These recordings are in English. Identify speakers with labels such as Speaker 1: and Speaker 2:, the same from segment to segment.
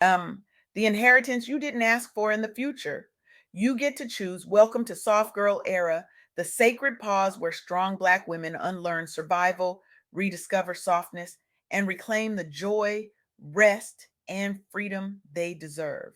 Speaker 1: Um, the inheritance you didn't ask for in the future. You get to choose. Welcome to Soft Girl Era, the sacred pause where strong Black women unlearn survival, rediscover softness, and reclaim the joy, rest, and freedom they deserve.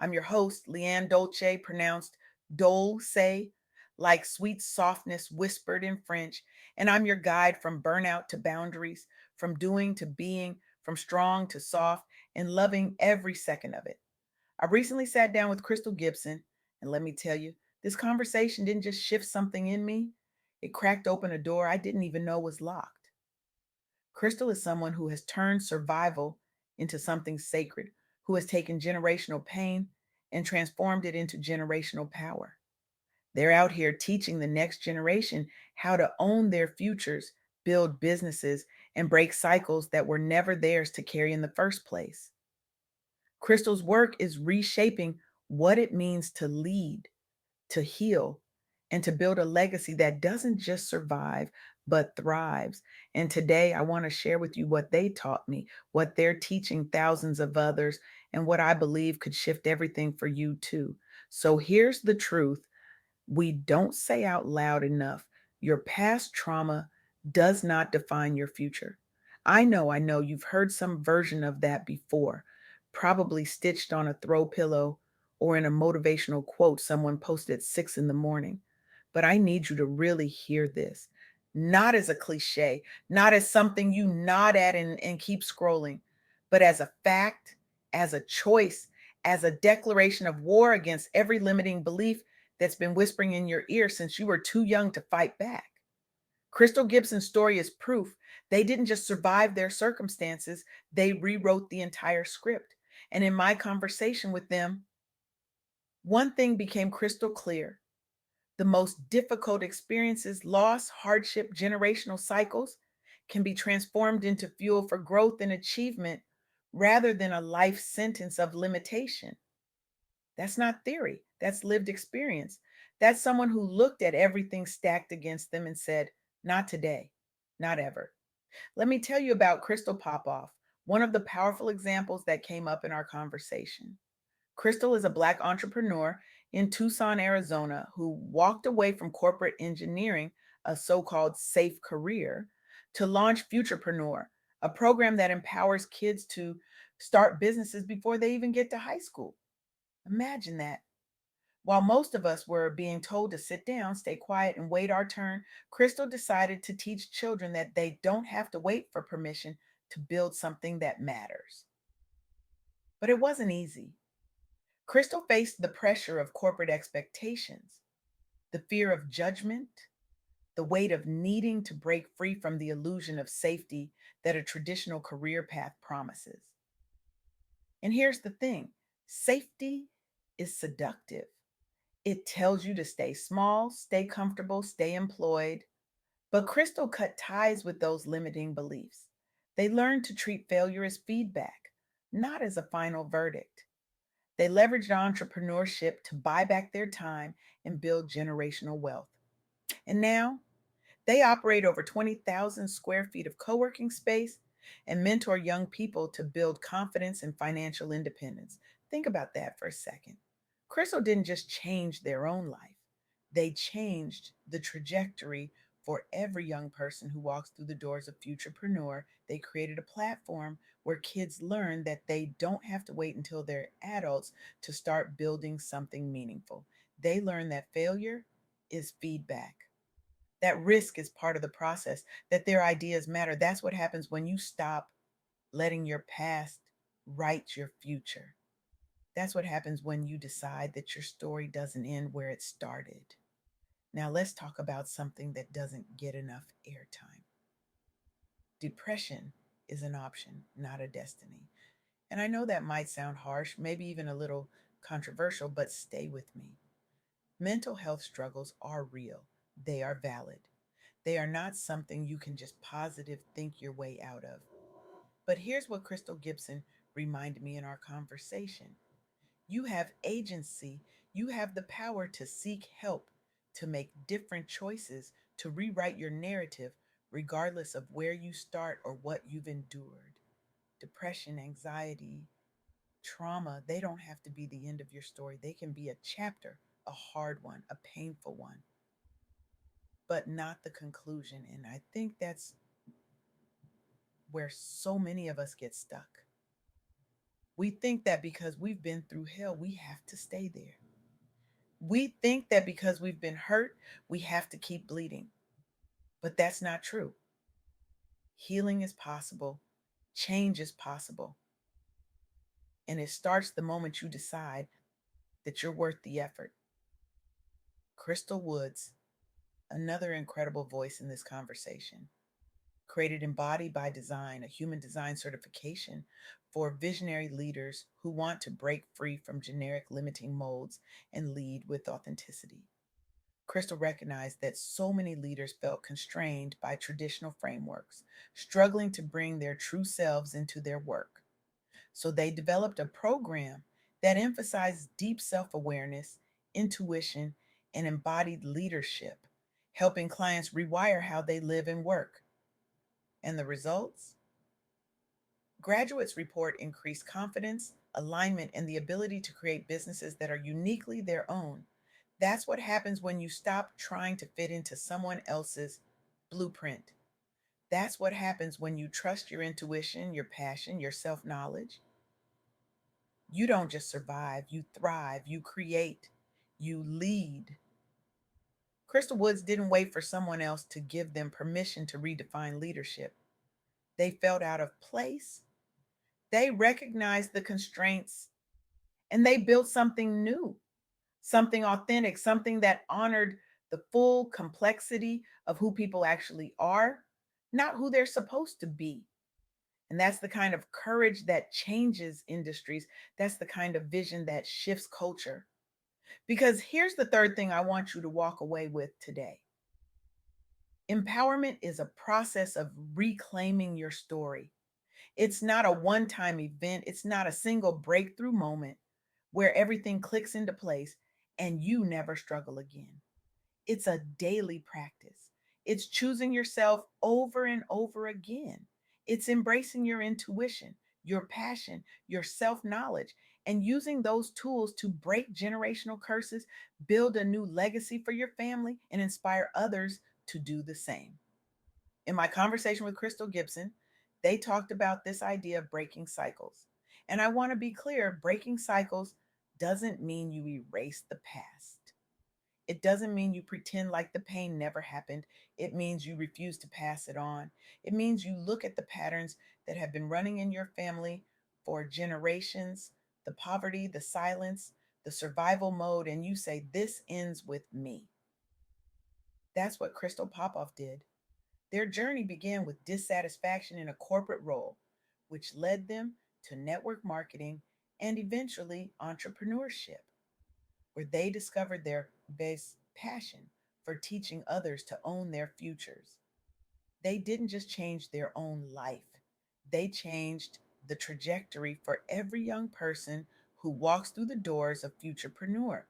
Speaker 1: I'm your host, LeAnne Dolce, pronounced Dolce, like sweet softness whispered in French. And I'm your guide from burnout to boundaries, from doing to being, from strong to soft, and loving every second of it. I recently sat down with Krystal Gibson, and let me tell you, this conversation didn't just shift something in me, it cracked open a door I didn't even know was locked. Krystal is someone who has turned survival into something sacred, who has taken generational pain and transformed it into generational power. They're out here teaching the next generation how to own their futures, build businesses, and break cycles that were never theirs to carry in the first place. Krystal's work is reshaping what it means to lead, to heal, and to build a legacy that doesn't just survive, but thrives. And today I want to share with you what they taught me, what they're teaching thousands of others, and what I believe could shift everything for you too. So here's the truth we don't say out loud enough. Your past trauma does not define your future. I know you've heard some version of that before, probably stitched on a throw pillow or in a motivational quote someone posted at 6 in the morning. But I need you to really hear this. Not as a cliche, not as something you nod at and keep scrolling, but as a fact, as a choice, as a declaration of war against every limiting belief that's been whispering in your ear since you were too young to fight back. Krystal Gibson's story is proof they didn't just survive their circumstances, they rewrote the entire script. And in my conversation with them, one thing became crystal clear. The most difficult experiences, loss, hardship, generational cycles can be transformed into fuel for growth and achievement rather than a life sentence of limitation. That's not theory, that's lived experience. That's someone who looked at everything stacked against them and said, not today, not ever. Let me tell you about Krystal Popoff, one of the powerful examples that came up in our conversation. Krystal is a Black entrepreneur in Tucson, Arizona, who walked away from corporate engineering, a so called safe career, to launch Futurepreneur, a program that empowers kids to start businesses before they even get to high school. Imagine that. While most of us were being told to sit down, stay quiet, and wait our turn, Krystal decided to teach children that they don't have to wait for permission to build something that matters. But it wasn't easy. Krystal faced the pressure of corporate expectations, the fear of judgment, the weight of needing to break free from the illusion of safety that a traditional career path promises. And here's the thing safety is seductive. It tells you to stay small, stay comfortable, stay employed. But Krystal cut ties with those limiting beliefs. They learned to treat failure as feedback, not as a final verdict. They leveraged entrepreneurship to buy back their time and build generational wealth. And now they operate over 20,000 square feet of co working space and mentor young people to build confidence and financial independence. Think about that for a second. Krystal didn't just change their own life, they changed the trajectory for every young person who walks through the doors of Futurepreneur. They created a platform where kids learn that they don't have to wait until they're adults to start building something meaningful. They learn that failure is feedback, that risk is part of the process, that their ideas matter. That's what happens when you stop letting your past write your future. That's what happens when you decide that your story doesn't end where it started. Now, let's talk about something that doesn't get enough airtime. Depression is an option, not a destiny. And I know that might sound harsh, maybe even a little controversial, but stay with me. Mental health struggles are real, they are valid. They are not something you can just positive think your way out of. But here's what Krystal Gibson reminded me in our conversation. You have agency, you have the power to seek help, to make different choices, to rewrite your narrative, regardless of where you start or what you've endured. Depression, anxiety, Trauma, they don't have to be the end of your story. They can be a chapter, a hard one, a painful one, but not the conclusion. And I think that's where so many of us get stuck. We think that because we've been through hell, we have to stay there. We think that because we've been hurt, we have to keep bleeding. But that's not true. Healing is possible, change is possible, and it starts the moment you decide that you're worth the effort. Crystal Woods, another incredible voice in this conversation, created Embodied by Design, a human design certification for visionary leaders who want to break free from generic limiting molds and lead with authenticity. Crystal recognized that so many leaders felt constrained by traditional frameworks, struggling to bring their true selves into their work. So they developed a program that emphasized deep self awareness, intuition, and embodied leadership, helping clients rewire how they live and work. And the results? Graduates report increased confidence, alignment, and the ability to create businesses that are uniquely their own. That's what happens when you stop trying to fit into someone else's blueprint. That's what happens when you trust your intuition, your passion, your self knowledge. You don't just survive, you thrive, you create, you lead. Crystal Woods didn't wait for someone else to give them permission to redefine leadership. They felt out of place, they recognized the constraints, and they built something new, something authentic, something that honored the full complexity of who people actually are, not who they're supposed to be. And that's the kind of courage that changes industries. That's the kind of vision that shifts culture. Because here's the third thing I want you to walk away with today: empowerment is a process of reclaiming your story. It's not a one time event, it's not a single breakthrough moment where everything clicks into place and you never struggle again. It's a daily practice. It's choosing yourself over and over again. It's embracing your intuition, your passion, your self knowledge, and using those tools to break generational curses, build a new legacy for your family, and inspire others to do the same. In my conversation with Krystal Gibson, they talked about this idea of breaking cycles. And I want to be clear: breaking cycles doesn't mean you erase the past. It doesn't mean you pretend like the pain never happened. It means you refuse to pass it on. It means you look at the patterns that have been running in your family for generations, the poverty, the silence, the survival mode, and you say, "This ends with me." That's what Crystal Popoff did. Their journey began with dissatisfaction in a corporate role, which led them to network marketing and eventually entrepreneurship, where they discovered their base passion for teaching others to own their futures. They didn't just change their own life, they changed the trajectory for every young person who walks through the doors of Futurepreneur.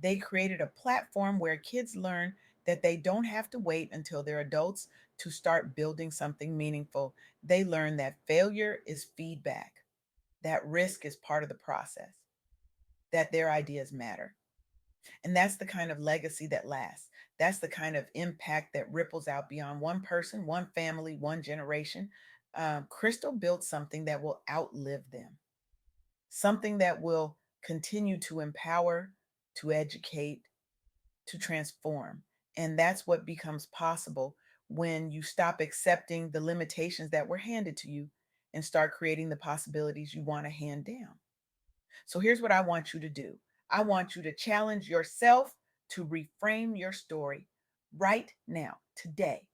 Speaker 1: They created a platform where kids learn that they don't have to wait until they're adults to start building something meaningful. They learn that failure is feedback, that risk is part of the process, that their ideas matter. And that's the kind of legacy that lasts. That's the kind of impact that ripples out beyond one person, one family, one generation. Crystal built something that will outlive them, something that will continue to empower, to educate, to transform. And that's what becomes possible when you stop accepting the limitations that were handed to you and start creating the possibilities you want to hand down. So here's what I want you to do: I want you to challenge yourself to reframe your story right now, today.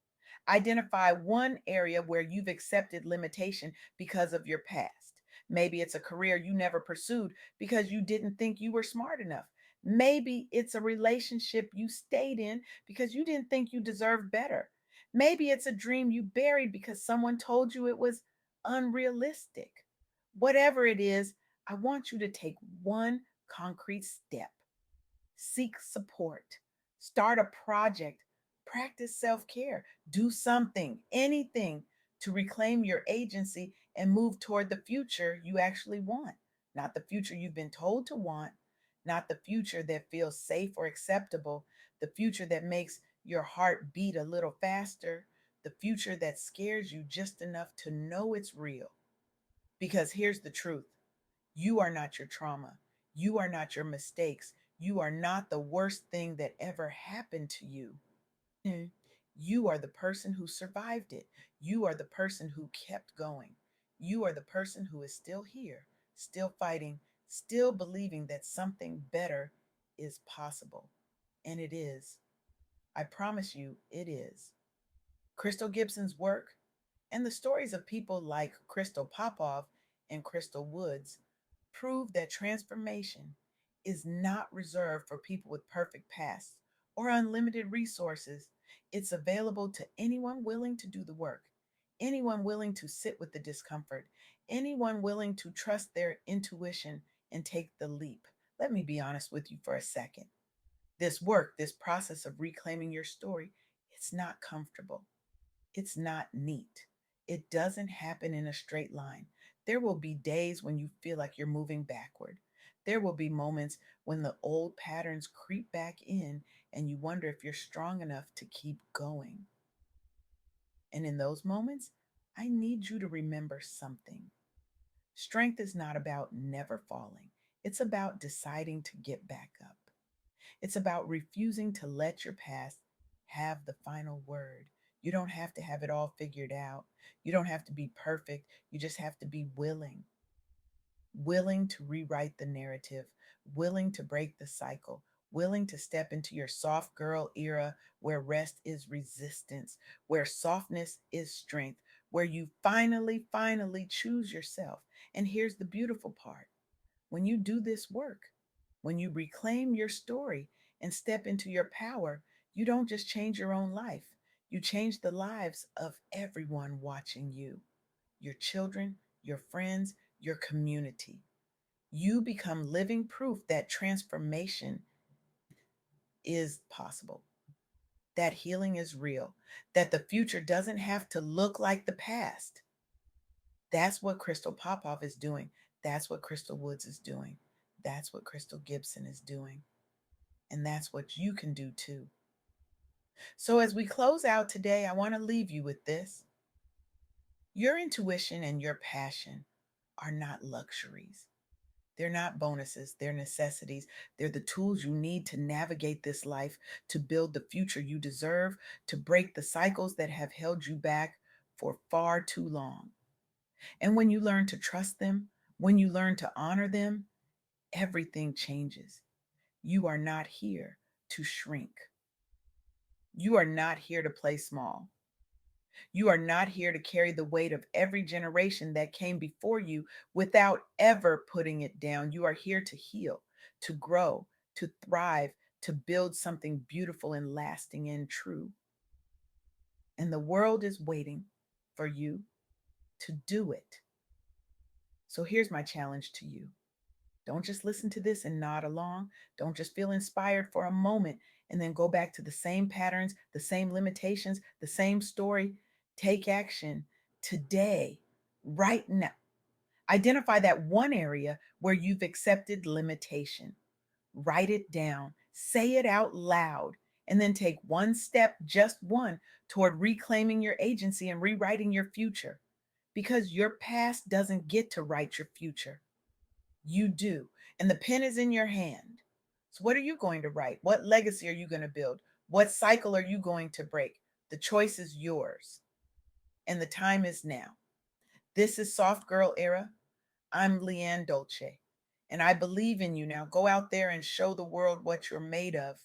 Speaker 1: Identify one area where you've accepted limitation because of your past. Maybe it's a career you never pursued because you didn't think you were smart enough. Maybe it's a relationship you stayed in because you didn't think you deserved better. Maybe it's a dream you buried because someone told you it was unrealistic. Whatever it is, I want you to take one concrete step. Seek support, start a project, practice self care, do something, anything to reclaim your agency and move toward the future you actually want. not the future you've been told to want, not the future that feels safe or acceptable, the future that makes your heart beat a little faster, the future that scares you just enough to know it's real. Because here's the truth: you are not your trauma, you are not your mistakes, you are not the worst thing that ever happened to you. You are the person who survived it. You are the person who kept going. You are the person who is still here, still fighting, still believing that something better is possible. And it is. I promise you, it is. Krystal Gibson's work and the stories of people like Crystal Popov and Crystal Woods prove that transformation is not reserved for people with perfect pasts or unlimited resources. It's available to anyone willing to do the work, anyone willing to sit with the discomfort, anyone willing to trust their intuition and take the leap. Let me be honest with you for a second. This work, this process of reclaiming your story, it's not comfortable. It's not neat. It doesn't happen in a straight line. There will be days when you feel like you're moving backward. There will be moments when the old patterns creep back in and you wonder if you're strong enough to keep going. And in those moments, I need you to remember something. Strength is not about never falling, it's about deciding to get back up. It's about refusing to let your past have the final word. You don't have to have it all figured out. You don't have to be perfect. You just have to be willing, willing to rewrite the narrative, willing to break the cycle, willing to step into your soft girl era where rest is resistance, where softness is strength, where you finally choose yourself. And here's the beautiful part: when you do this work, when you reclaim your story and step into your power, you don't just change your own life, you change the lives of everyone watching you, your children, your friends, your community. You become living proof that transformation is possible, that healing is real, that the future doesn't have to look like the past. That's what Crystal Popov is doing. That's what Crystal Woods is doing. That's what Krystal Gibson is doing. And that's what you can do too. So, as we close out today, I want to leave you with this: your intuition and your passion are not luxuries. They're not bonuses, they're necessities. They're the tools you need to navigate this life, to build the future you deserve, to break the cycles that have held you back for far too long. And when you learn to trust them, when you learn to honor them, everything changes. You are not here to shrink. You are not here to play small. You are not here to carry the weight of every generation that came before you without ever putting it down. You are here to heal, to grow, to thrive, to build something beautiful and lasting and true. And the world is waiting for you to do it. So here's my challenge to you: don't just listen to this and nod along. Don't just feel inspired for a moment and then go back to the same patterns, the same limitations, the same story. Take action today, right now. Identify that one area where you've accepted limitation. Write it down, say it out loud, and then take one step, just one, toward reclaiming your agency and rewriting your future. Because your past doesn't get to write your future. You do. And the pen is in your hand. So, what are you going to write? What legacy are you going to build? What cycle are you going to break? The choice is yours. And the time is now. This is Soft Girl Era. I'm LeAnne Dolce. And I believe in you. Now go out there and show the world what you're made of.